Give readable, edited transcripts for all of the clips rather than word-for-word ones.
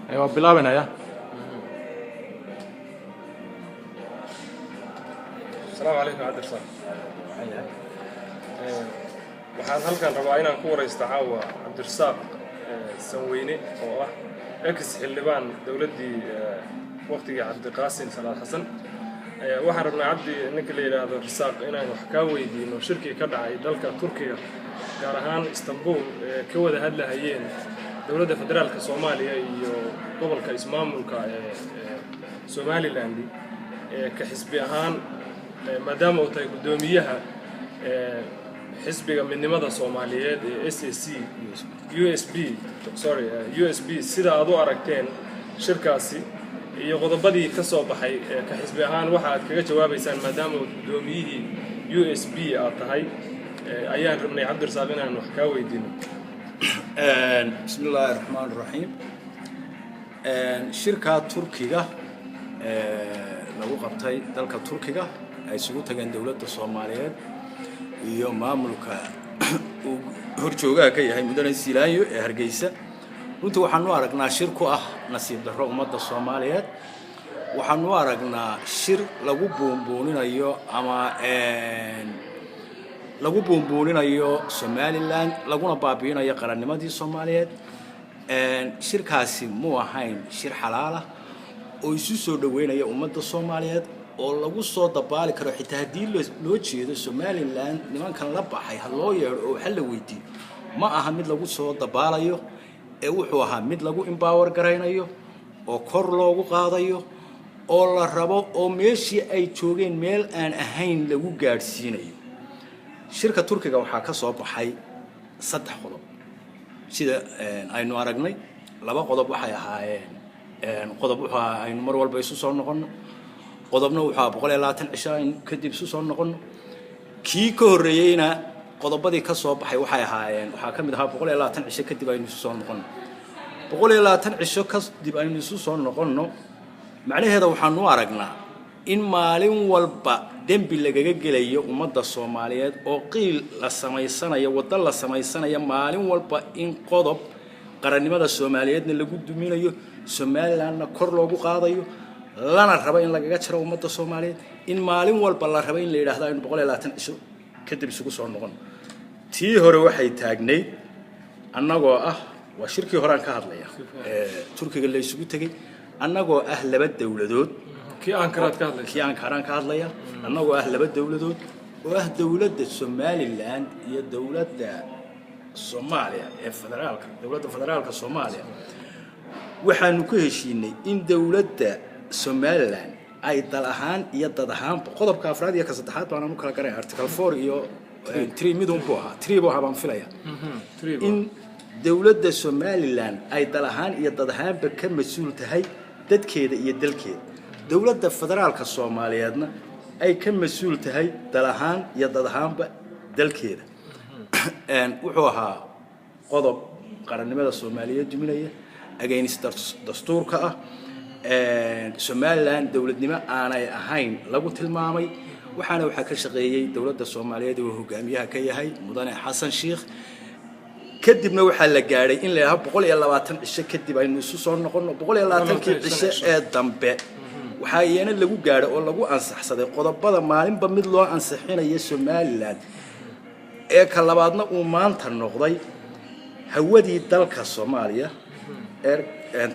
أيوة بلابنا يا. السلام عليكم عبد الرزاق. waxaan halkan rabaa inaan ku wareysto caawa Cabdirasaaq Sanweyne oo ah ex xildhibaan dawladii waqtigii Cabdiqaasim Salaad Xasan waxaan rabnaa Cabdi ninka la yiraahdo Rasaaq inaan wax ka weydiino shirkii ka dhacay dalka Turkiga gaar ahaan Istanbul ka wada hadlayeen dawladda federaalka Soomaaliya iyo gobolka ismaamulka Somaliland ka xisbi ahaan maadaama uu tahay gudoomiyaha xisbiga midnimada Soomaaliyeed ee SAC USB sida aad u aragteen shirkaasi iyo qodobadii ka soo baxay ka xisbi ahaan waxa aad kaga jawaabaysaan maadaama uu gudoomiyihii USB aad tahay ayaan rabnay Cabdirasaaq inaan wax ka weydiino. Bismillahir Rahmanir Rahim. Shirka Turkiga lagu qabtay dalka Turkiga ay isugu tageen dawladda Soomaaliyeed iyo maamulka uu horjoogaha ka yahay mudane Silaayo ee Hargeysa runtii waxaan u aragnaa shir ku ah nasiib darro ummadda Soomaaliyeed waxaan u aragnaa shir lagu boonbooninayo ama lagu boonbooninayo Somaliland laguna baabiinayo qarannimadii Soomaaliyeed shirkaasi muu ahayn shir xalaal ah oo isu soo dhaweynaya ummadda Soomaaliyeed oo lagu soo dabaali karo xitaa hadii loo jeedo Somaliland nimankan la baxay hal loo yeero oo xal la weydiiyo ma aha mid lagu soo dabaalayo ee wuxuu ahaa mid lagu empower gareynayo oo kor loogu qaadayo oo la rabo oo meeshii ay joogeen meel aan ahayn lagu gaarsiinayo shirka Turkiga waxa ka soo baxay 3 qodob sida aynu aragnay 2 qodob waxay ahaayeen qodob waxa aynu mar walba isu soo noqono qodobna waxa 120 cisho kadib isu soo noqono kii ka horeeyayna qodobadii ka soo baxay waxay ahaayeen waxa kamid ahaa 120 cisho kadib aynu isu soo noqono 120 cisho kadib aynu isu soo noqono macnaheedu waxaan u aragnaa in maalin walba dambi lagaga gelayo ummadda Soomaaliyeed oo qiil la sameysanayo wada la sameysanayo maalin walba in qodob qarannimada Soomaaliyeedna lagu duminayo Somalilandna kor loogu qaadayo lana raba in lagaga jiro ummadda Soomaaliyeed in maalin walba la raba in la yiraahdo in 120 cisho kadib isugu soo noqon tii hore waxay taagneyd annagoo ah waa shirkii hore aan ka hadlaya Turkiga la isugu tagay annagoo ah 2 dawladood kii aan ka hadlaya annagoo ah 2 dawladood oo ah dawladda Somaliland iyo dawladda Soomaaliya ee dawladda federaalka Soomaaliya waxaanu ku heshiinay in dawladda Somaliland ay dal ahaan iyo dad ahaan qodobka afraad iyo ka saddexaad baan kala garay article 4 iyo 3 midun buu ahaa 3 buu habaan filaya in dawladda Somaliland ay dal ahaan iyo dad ahaanba ka mas'uul tahay dadkeeda iyo dalkeeda dawladda federaalka Soomaaliyeedna ay ka mas'uul tahay dal ahaan iyo dad ahaanba dalkeeda wuxuu ahaa qodob qarannimada Soomaaliyeed duminaya against dastuurka ah Somaliland dawladnimo aanay ahayn lagu tilmaamay waxaana waxa ka shaqeeyay dawladda Soomaaliyeed oo hogaamiyaha ka yahay mudane Xasan Sheekh kadibna waxa la gaaray in la yahay 120 cisho kadib aynu isu soo noqono 120 cisho ee dambe waxa iyana lagu gaaray oo lagu ansaxsaday qodobada maalinba mid loo ansixinayo Somaliland ee ka labaadna uu maanta noqday hawadii dalka Soomaaliya air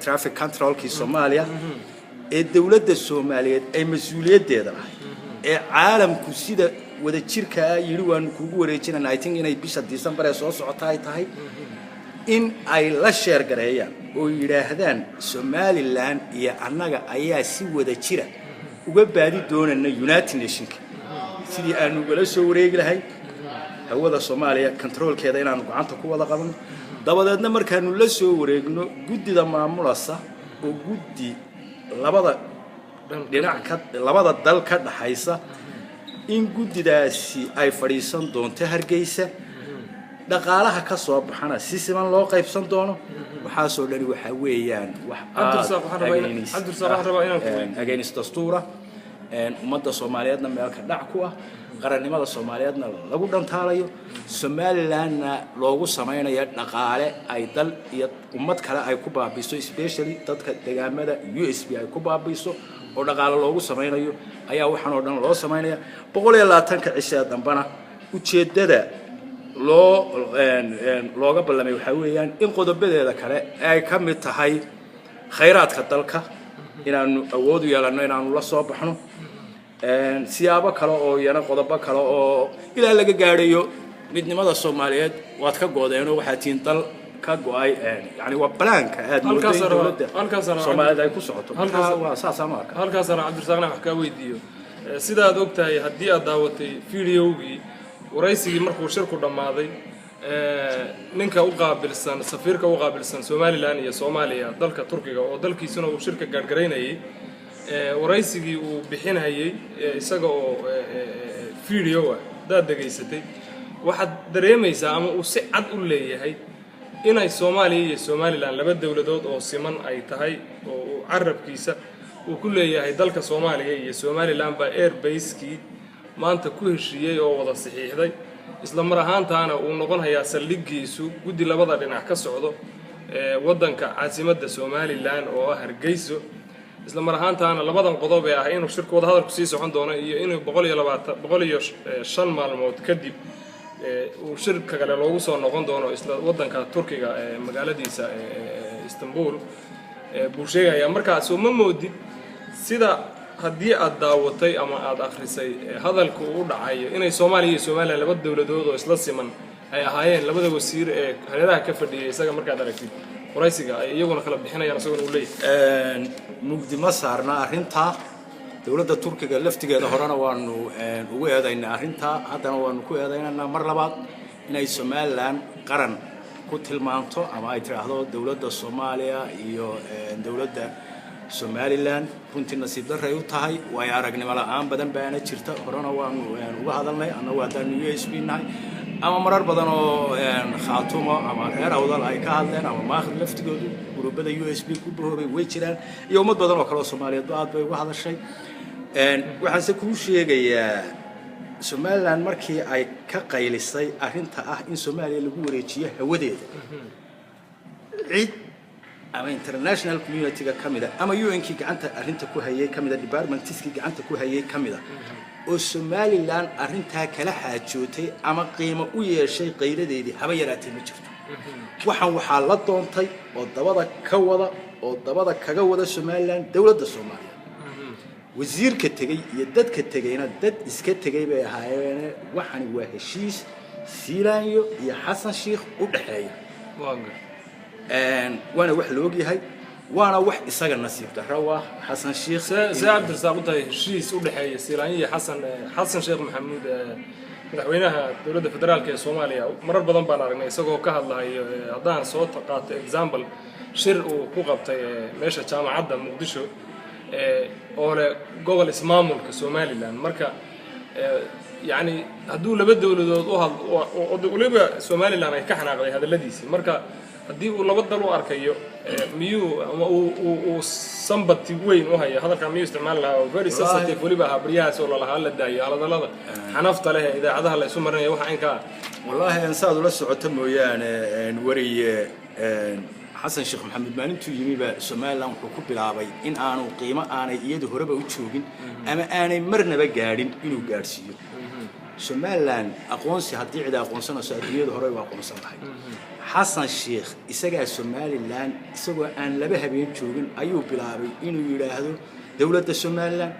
traffic control ki Soomaaliya ee dawladda Soomaaliyeed ay mas'uuliyadeeda lahayd ee caalamku sida wada jirka yiri waan kugu wareejinaa I think inay bisha December ee soo socota ay tahay in ay la sheer gareeyaan oo yiraahdaan Somaliland iyo annaga ayaa si wada jira uga baadi doonana United Nations sidii aanu gala soo wareegi lahayn hawada Soomaaliya controlkeeda inaanu gacanta ku wada qabno dabadeedna markaanu la soo wareegno guddida maamulasa oo guddi labada dal ka dhaxaysa in guddidaasi ay fariisan doonto Hargeysa dhaqaalaha ka soo baxana si siman loo qaybsan doono waxa soo dhari waxa weeyaan wax against dastuura ummadda Soomaaliyeedna meel ka dhac ku ah qarannimada Soomaaliyeedna lagu dhantaalayo Somalilandna loogu sameeyo dhaqaale ay dal iyo ummad kale ay ku baabiiso especially dadka deegaamada USB ay ku baabiiso oo dhaqaale loogu sameeyo ayaa waxaan oo dhan loo sameeyaa 120 ka cisha dambana ujeedada looga ballamay waxa weeyaan in qodobadeeda kale ay ka mid tahay khayraadka dalka inaanu awood u yeelano inaanu la soo baxno siyaabo kale oo yana qodobo kale oo ilaa laga gaarayo midnimada Soomaaliyeed waad ka goodeen waxa tiin dal ka go'ay yani waa balaanka aad mooday dawladda Soomaaliyeed ay ku socoto waa saasa marka halkaas aan Cabdirasaaqna wax ka weydiiyo sida aad ogtahay haddii aad daawatay fiidiyowgii waraysigii markuu shirku dhamaaday ninka u qaabilsan safiirka u qaabilsan Somaliland iyo Soomaaliya dalka Turkiga oo dalkiisuna uu shirka gaargareynayay waraysigii uu bixinayay isaga oo fiidiyow dad dhageysatay waxaad dareemaysaa ama uu si cad u leeyahay inay Soomaaliya iyo Somaliland laba dawladood oo siman ay tahay oo carabkiisa uu ku leeyahay dalka Soomaaliya iyo Somaliland ba airbase-kii maanta ku heshiiyay oo wada saxiixday isla mar ahaantaana uu noqonayaa saldhigiisu guddi labada dhinac ka socdo wadanka caasimadda Somaliland oo ah Hargeysa isla mar ahaantaana labadan qodob ee ah inuu shirku wada hadalku sii socon doono iyo inuu 125 maalmood kadib uu shirka kale loogu soo noqon doono isla wadanka Turkiga magaaladiisa Istanbul buu sheegaya markaas oo ma moodid sida haddii aad daawatay ama aad akhrisay hadalku uu dhacayo inay Soomaaliya iyo Somaliland laba dawladood oo isla siman ay ahaayeen labada wasiir ee hay'adaha ka fadhiyay isaga markaad aragtid waraysiga ay iyaguna kala bixinayaan isagoo uu leeyahay mugdi ma saarna arrinta dawladda Turkiga laftigeeda horena waanu ugu eedaynaa arrinta haddana waanu ku eedaynaa mar labaad inay Somaliland qaran ku tilmaanto ama ay tiraahdo dawladda Soomaaliya iyo dawladda Somaliland runtii nasiib darro ay u tahay way aragnimo la'aan badan baana jirta horena waanu uga hadalnay annagu haddaan USB nahay ama marar badan oo khaatumo ama reer awdal ay ka hadleen ama maakhir laftigoodu gurubada USB ku boobay way jiraan iyo ummad badan oo kale oo Soomaaliyeed aad bay uga hadashay waxaan se ku sheegayaa Somaliland markii ay ka qaylisay arrinta ah in Soomaaliya lagu wareejiyo hawadeeda cid ama international community kamida ama UN-kii gacanta arrinta ku hayay kamida department-kii gacanta ku hayay kamida oo Somaliland arrinta kala xaajootay ama qiimo u yeeshay qayladeedii haba yaraatay ma jirto waxaa la doontay oo dabada kaga wada Somaliland dawladda Soomaaliya wasiirka tagay iyo dadka tagayna dad iska tagay bay ahaayeen waxani waa heshiis Siilaanyo iyo Xasan Sheikh u dhaxeeya وانا wax loo yahay waana wax isaga nasiib darro waa Xasan Sheikh Cabdirasaaq tahay heshiis u dhaxeeya Siilaanyo iyo Xasan Sheikh Maxamuud madaxweynaha dawladda federaalka ee Soomaaliya marar badan baan aragnay isagoo ka hadlayo haddaan soo qaatay example shir uu ku qabtay meesha jaamacadda Muqdisho oo leh gobol ismaamulka Somaliland marka يعني هدول لبد دولة ولبا Somaliland ay ka xanaaqday hadaladiisi marka hadii uu laba dal u arkayo miyuu oo sambati weyn u haya hadalka miyuu isticmaal lahaa very sensitive waliba habriyaas oo la la daayo hadalada xanafta leh idaacadaha la isu marinayo waxa inka wallahi aan saad ula socoto mooyaane wariye Xasan Sheikh Maxamed maalintu yimiba Somaliland wuxuu ku bilaabay in aanu qiimo aanay iyadu horeba u joogin ama aanay marnaba gaadhin inuu gaarsiiyo Somaliland aqoonsi haddii cid aqoonsanayso adduunyada hore waa aqoonsan tahay Xasan Sheikh isaga Somaliland isagoo aan laba habeen joogin ayuu bilaabay inuu yiraahdo dawladda Somaliland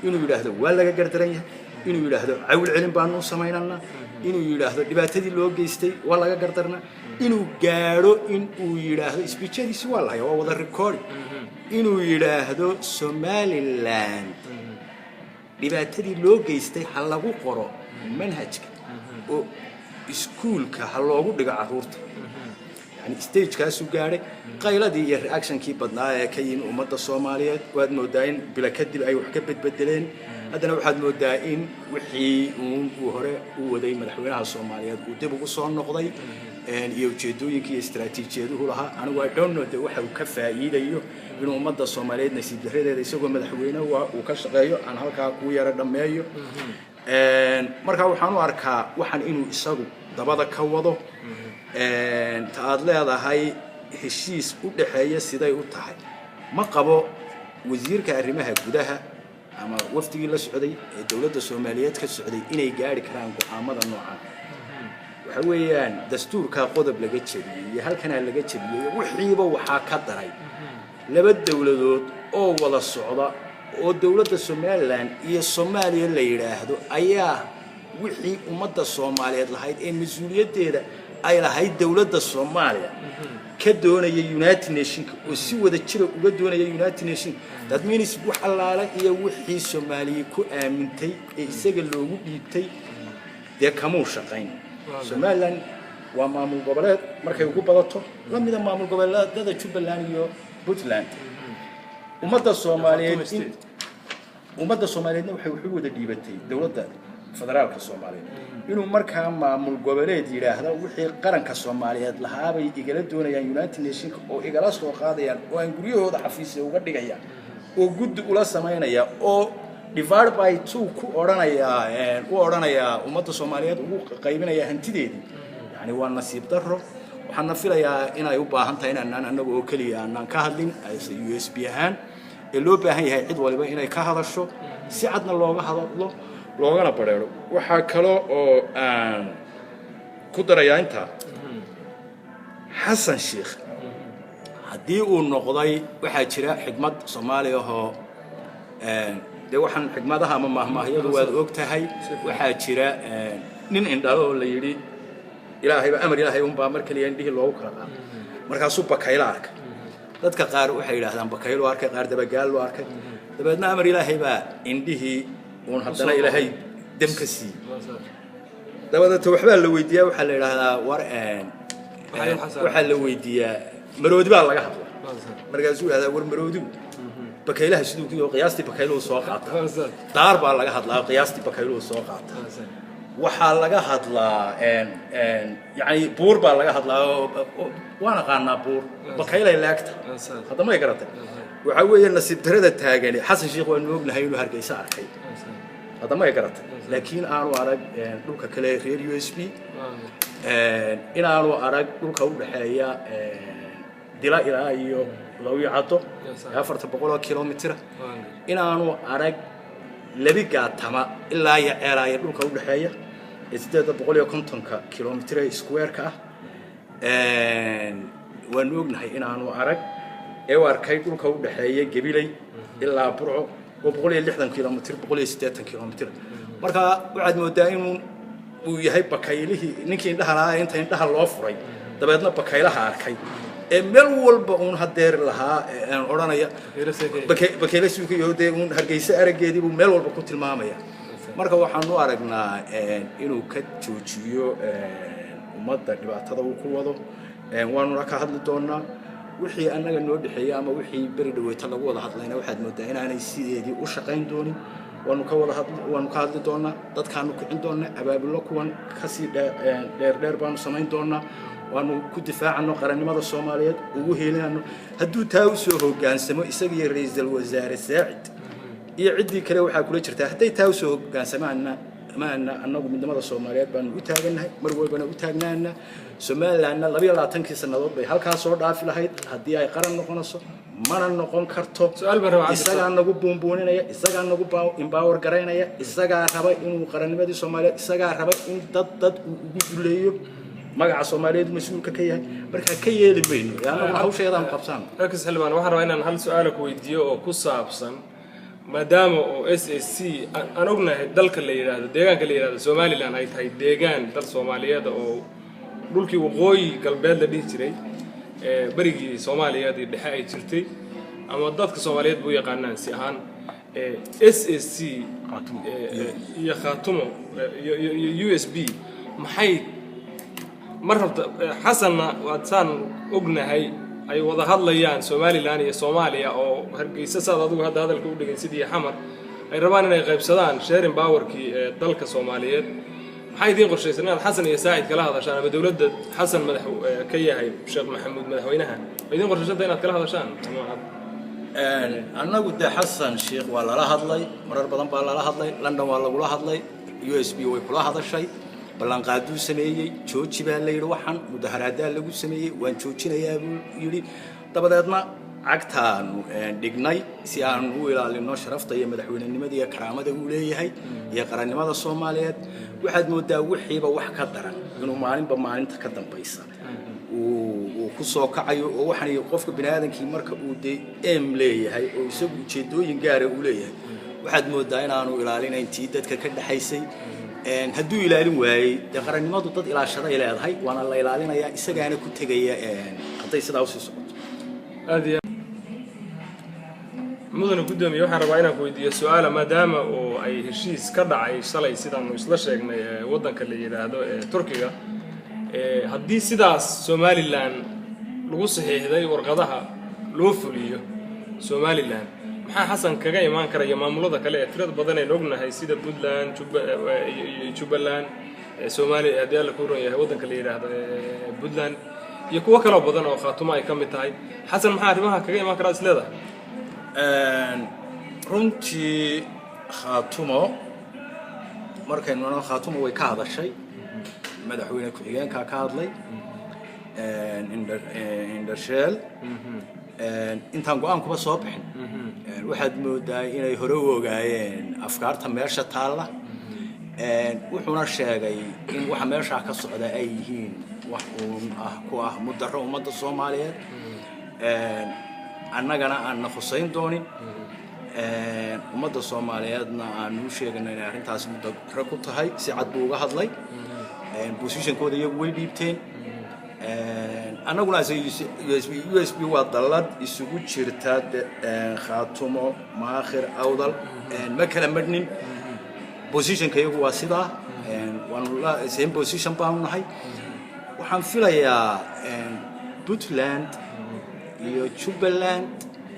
inuu yiraahdo waa laga gardaran yahay inuu yiraahdo cawl cilin baan u sameeynaa inuu yiraahdo dhibaatadii loo geystay waa laga gardarna inuu gaaro in uu yiraahdo speechadiisi waa la hayaa wada record inuu yiraahdo Somaliland dhibaatadii loo geystay hal lagu qoro manhajka oo iskuulka hal loogu dhigo caruurta يعني stage kaasuu gaaray qayladii iyo reaction-kii badnaa ee ka yimid ummadda Soomaaliyeed waad moodaa in bila kadib ay wax ka bedbedeleen haddana waxaad moodaa in wixii uu hore u waday madaxweynaha Soomaaliyeed uu dib ugu soo noqday iyo ujeedooyinkii istiraatiijiyaduhu lahaa anigu I don't know waxa uu ka faa'iidayo inuu ummadda Soomaaliyeed nasiib darredeeda isagoo madaxweyne uu ka shaqeeyo aan halkaa ku yara dhameeyo marka waxaan u arkaa waxaan inuu isagu dabada ka wado ta aad leedahay heshiis u dhaxeeya siday u tahay ma qabo wasiirka arrimaha gudaha ama wafdigii la socday ee dawladda Soomaaliyeed ka socday inay gaari karaan go'aamada noocan waxa weeyaan dastuurka qodob laga jabiyay halkana laga jabiyay wixiiba waxa ka daray laba dawladood oo wada socda oo dawladda Soomaaliland iyo Soomaaliya la yiraahdo ayaa wixii ummadda Soomaaliyeed lahayd ee mas'uuliyadeeda ay lahayd dawladda Soomaaliya ka doonaya United Nations oo si wada jira uga doonaya United Nations that means wax allaala iyo wixii Soomaaliya ku aamintay ee isaga loogu dhiibtay de kamu shaqayn Soomaaliland waa maamul goboleed markay ugu badato lamida maamul goboleedada Jubaland iyo Puntland ummadda Soomaaliyeed waxay wada dhiibatay dawladda federaalka Soomaaliyeed inuu markaa maamul goboleed yiraahdo wixii qaranka Soomaaliyeed lahaabay igala doonayaan United Nations oo igala soo qaadayaan oo aan guriyahooda xafiis uga dhigayaan oo guddi ula sameynaya oo divide by 2 ku oranaya ummadda Soomaaliyeed ugu qaybinaya hantideedii yani waa nasiib darro waxaan filayaa in ay u baahan tahay inaan anagu oo kaliya aan ka hadlin ay USB ahaan ee loo baahan yahay cid waliba inay ka hadasho si cadna looga hadlo loogana bareero waxa kale oo aan ku darayaa inta Xasan Sheikh hadii uu noqday waxa jira xigmad Soomaali ah de waxaan xigmadaha ama mahmaahiyadu waad ogtahay waxa jira nin indhalo la yiri ilaahay amar ilaahay baa markaliya indhihi loogu kala qaado markaas uu bakayla arkay dadka qaar waxay yiraahdaan bakaylo arkay qaar dabagaal loo arkay dabeedna amar ilaahay baa indhihi oon haddana ilaahay dam ka sii dabada waxba la weydiyaa waxa la yiraahdaa war waxa la weydiyaa maroodi baa laga hadlaa markaas uu yiraahdaa war maroodi bakaylaha sidoo kale qiyaastii bakaylo soo qaata daar baa laga hadlaa qiyaastii bakaylo soo qaata waxa laga hadlaa yani buur baa laga hadlaa waana qaanaa buur bakaylay laagta hadda ma garatay waxa weeye nasiib darada taagan Xasan Sheikh waa noognahay inuu Hargeysa arkay hadda ma garatay laakiin aanu arag dhulka kale reer USB inaanu arag dhulka u dhaxeeya dila ilaa iyo Lawicado 400 kilomitir inaanu arag labi gaatama ilaa ya ceelaya dhulka u dhaxeeya 850 kilomitir square ka waan ognahay inaanu arag ee arkay dhulka u dhaxeeya Gabiley ilaa Burco 160 kilomitir 180 kilomitir marka waxaad moodaa inuu uu yahay bakaylihii ninkii indhaha inta indhaha loo furay dabeedna bakaylaha arkay ee meel walba uu hadeer lahaa aan oranaya bakayla suuqa iyo uu Hargeysa arageedii uu meel walba ku tilmaamaya marka waxaan u aragnaa inuu ka joojiyo ummadda dhibaatada uu ku wado waanu ka hadli doonaa wixii anaga noo dhaxeeya ama wixii bari dhaweeta lagu wada hadlayna waxaad moodaa inaanay sideedii u shaqayn doonin waanu ka hadli doonaa dadkaanu kicin doonaa abaabulo kuwan ka sii dheer baanu samayn doonaa waanu ku difaacno qarannimada Soomaaliyeed ugu heelayno haduu taa u soo hogaansamo isaga ra'iisul wasaare Saacid iyo cidii kale waxa kula jirta haday taa u soo hogaansamaana anagu midnimada Soomaaliyeed baan u taaganahay mar walbana u taagnaana Soomaaliland 22 sanadood bay halkaas soo dhaafi lahayd hadii ay qaran noqonayso mana noqon karto isaga anagu boonboonanaya isaga anagu empower gareynaya isaga raba inuu qarannimadii Soomaaliyeed isaga raba in dad ugu duleeyo magaca Soomaaliyeed mas'uulka ka yahay marka ka yeeli mayno yaana hawsheedaan qabsan laakiin xilbaan waxaan rabaa inaan hal su'aal ku weydiiyo oo ku saabsan maadaama oo SSC aan ognahay dalka la yiraahdo deegaanka la yiraahdo Soomaaliland ay tahay deegaan dal Soomaaliyeed oo dhulkii waqooyi galbeed la dhihi jiray barigii Soomaaliyeed dhexe ay jirtay ama dadka Soomaaliyeed buu yaqaanaan si ahaan SSC iyo Khaatumo iyo USB maxay marhabta Xasanna waadsan ognahay ay wada hadlayaan Soomaaliland iyo Soomaaliya oo Hargeysa saad adigu hadalka u dhigay sidii xamar ay rabaan inay qaybsadaan sharing powerkii dalka Soomaaliyeed maxay idin qorshaysan inaad Xasan iyo Saacid kala hadashaan ama dawladda Xasan madax ka yahay Sheekh Maxamuud madaxweynaha idin qorshaysan inaad kala hadashaan annagu dee xasan sheekh waa lala hadlay marar badan baa lala hadlay london waa lagula hadlay USB way kula hadashay ballanqaaduu sameeyey jooji baa la yidhi waxaan mudaharaadaa lagu sameeyey waan joojinayaa buu yidhi dabadeedna cagtaanu dhignay si aan u ilaalino sharafta iyo madaxweynenimada iyo karaamada uu leeyahay iyo qarannimada Soomaaliyeed waxaad moodaa wixiiba wax ka daran inuu maalinba maalinta ka dambaysa uu ku soo kacayo oo waxaan qofka bini'aadankii marka uu aim leeyahay oo isagu ujeedooyin gaar ah uu leeyahay waxaad moodaa inaanu ilaalinayn tii dadka ka dhaxaysay hadduu ilaalin waayay dee qarannimadu dad ilaashaday leedahay waana la ilaalinayaa isagaana ku tegaya hadday sidaa usii socoto aad iyo mudane gudoomiye waxaan rabaa inaan ku weydiiyo su'aala maadaama oo ay heshiis ka dhacay shalay sidaanu isla sheegnay waddanka la yiraahdo Turkiga haddii sidaas Somaliland lagu saxiixday warqadaha loo fuliyo Somaliland maxaa xasan kaga imaan karaya maamulada kale ee tirada badan ee ognahay sida Puntland Jubaland Soomaaliya haddii la ku ron yahay waddanka la yiraahdo Puntland iyo kuwa kale badan oo Khaatumo ay ka mid tahay xasan maxaa arrimaha kaga imaan karaa isleedahay runtii Khaatumo markaynu noo Khaatumo way ka hadashay madaxweyne ku-xigeenka ka hadlay indhasheel intaan go'aan kuba soo bixin waxaad moodaa inay hore u ogaayeen afkaarta meesha taalla wuxuuna sheegay in waxa meesha ka socda ay yihiin wax ku ah mudaro ummadda Soomaaliyeed annagana aan nafusayn doonin ummadda Soomaaliyeedna aan u sheegnay in arrintaas mudaro ku tahay si cad buu uga hadlay positionkooda iyagu way dhiibteen annaguna USB waa dalad isugu jirta Khaatumo Maakhir Awdal ma kala marnin positionka iyagu waa sidaa waan la same position baan nahay waxaan filayaa Puntland iyo Jubaland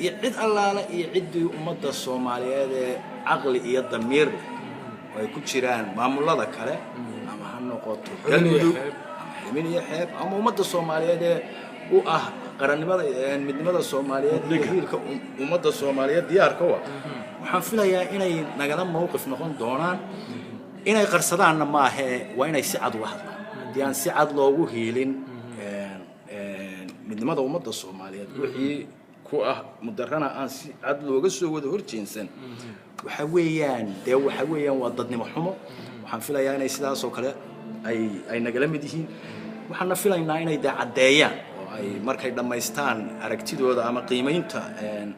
iyo cid allaala iyo ciddii ummadda Soomaaliyeed ee aqli iyo damiir ay ku jiraan maamulada kale ama ha noqoto galmudug min iyo xeeb ama ummadda Soomaaliyeed ee u ah qarannimada midnimada Soomaaliyeed iyo hiilka ummadda Soomaaliyeed diyaarka waxaan filayaa inay nagala mowqif noqon doonaan inay qarsadaanna ma aha waa inay si cad u hadlaan haddii aan si cad loogu hiilin midnimada ummadda Soomaaliyeed wixii ku ah mudarrana aan si cad looga soo wada horjeensan waxa weeyaan waa dadnimo xumo waxaan filayaa inay sidaas oo kale ay nagala mid yihiin waxaan filaynaa inay cadeeyaan oo ay markay dhameystaan aragtidooda ama qiimeynta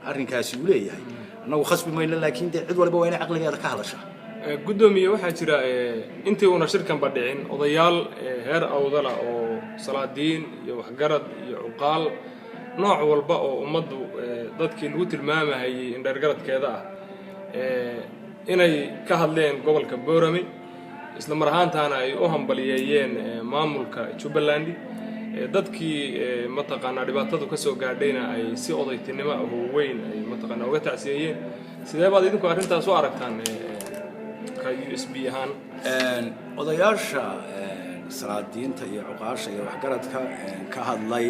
arrinkaasi uu leeyahay annagu khasbi mayna laakiin cid walba waa inay aqligeeda ka hadashaa gudoomiye waxaa jira intii una shirkan badhicin odayaal heer awdala oo salaadiin iyo waxgarad iyo uqaal nooc walba oo ummaddu dadkii lagu tilmaamayay in dheergaradkeeda inay ka hadleen gobolka Boorame isla mar ahaantaana ay u hambalyeeyeen maamulka Jubaland dadkii mataqaana dhibaatada ka soo gaadhayna ay si odaytinimo ah oo weyn ay mataqaana uga tacsiyeeyeen sidee baad idinku arrintaas u aragtaan ka USB ahaan odayaasha salaadiinta iyo uqaasha iyo waxgaradka ka hadlay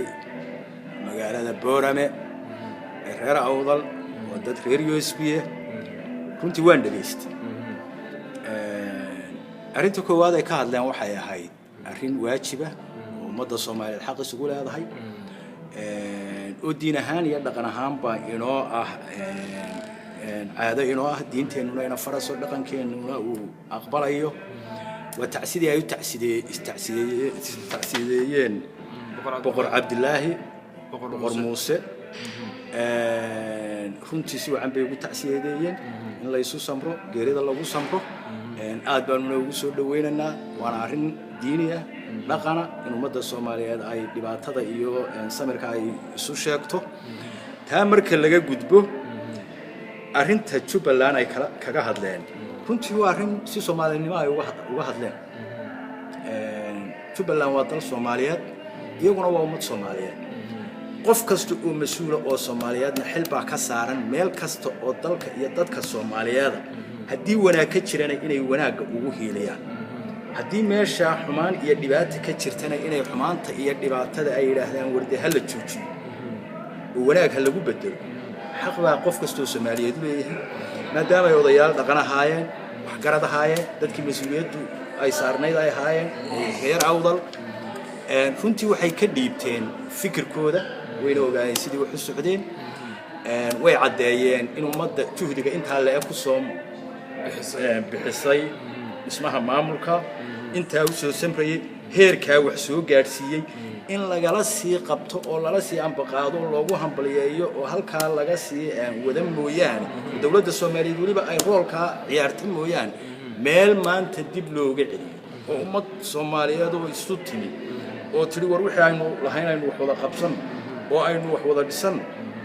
magaalada Boorame reer Awdal oo dad reer USB runtii waan dhageystay arrinta koowaad ay ka hadleen waxay ahayd arrin waajib ah oo ummadda Soomaaliyeed xaq isugu leedahay oo diin ahaan iyo dhaqan ahaanba inoo ah caado inoo ah diinteenuna ina faraso dhaqankeenuna uu aqbalayo wa tacsidii ay tacsideeyeen boqor Cabdilaahi boqor Muuse runtii si wacan bay ugu tacsiyeeyeen in la isu samro geerida lagu samro aad baan ugu soo dhaweynaynaa waana arrin diini ah dhaqana in ummadda Soomaaliyeed ay dhibaatada iyo samirka ay isu sheegto taa marka laga gudbo arrinta Jubaland ay kaga hadleen runtii waa arrin si Soomaalinimo ay uga hadleen Jubaland waa dal Soomaaliyeed iyaguna waa ummad Soomaaliyeed qof kasta oo mas'uul oo Soomaaliyeedna xil baa ka saaran meel kasta oo dalka iyo dadka Soomaaliyeed haddii wanaag ka jirana inay wanaagga ugu hiiliyaan haddii meesha xumaan iyo dhibaato ka jirtana inay xumaanta iyo dhibaatada ay yiraahdaan wardi hal la joojiyo oo wanaag hal lagu bedelo حق بقى قف كستو سومالية دوليه ما دام يوضيال دقنا هاين وحقرد هاين دتك مسؤولية أي صارني ذا هاين غير أفضل runtii waxay ka dhiibteen fikirkooda wayna ogaayeen sidii wax u socdeen way cadeeyeen in ummadda juhdiga inta la ku soo bixisay ismaha maamulka inta uu soo samreeyay heerka wax soo gaarsiiyay in lagala sii qabto oo lala sii ambaqaado loogu hambaliyeeyo oo halka laga sii wada mooyaan dawladda Soomaaliyeed waliba ay roolka ciyaartay mooyaan meel maanta dib looga celiyo oo ummad Soomaaliyeed oo isu timi oo tiri war wixii aynu lahayn aynu wax wada qabsan oo aynu wax wada dhisan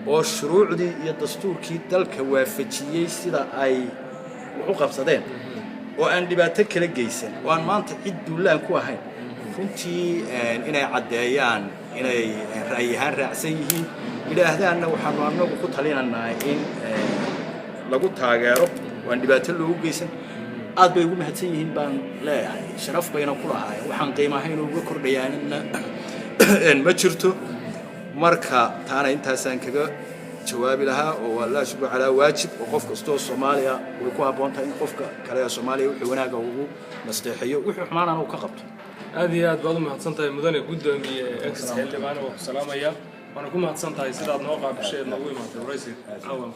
oo shuruucdii iyo dastuurkii dalka waafajiyay sida ay wax u qabsadeen oo aan dhibaato kala geysan oo aan maanta cid duulaan ku ahayn runtii inay cadeeyaan inay ra'yihan raacsan yihiin ilaahdana waxaanu anagu ku talinaynaa in lagu taageero waan dhibaato loogu geysan aad bay ugu mahadsan yihiin baan leeyahay sharaf bayna ku lahaayeen waxaan qiimahayn uga kordhayaan ma jirto marka taana intaasaan kaga jawaabi lahaa oo walaa shukr ala waajib oo qof kasto Soomaaliya uu ku haboontaa in qofka kale ee Soomaaliya wuxuu wanaaga ugu nasteexiyo wuxuu xumaanana uu ka qabto aad iyo aad baad u mahadsantahay mudane gudoomiye ex xildhibaan oo salaamaya waana ku mahadsantahay sidaad noo qaabishay noogu imaatay waraysi caawan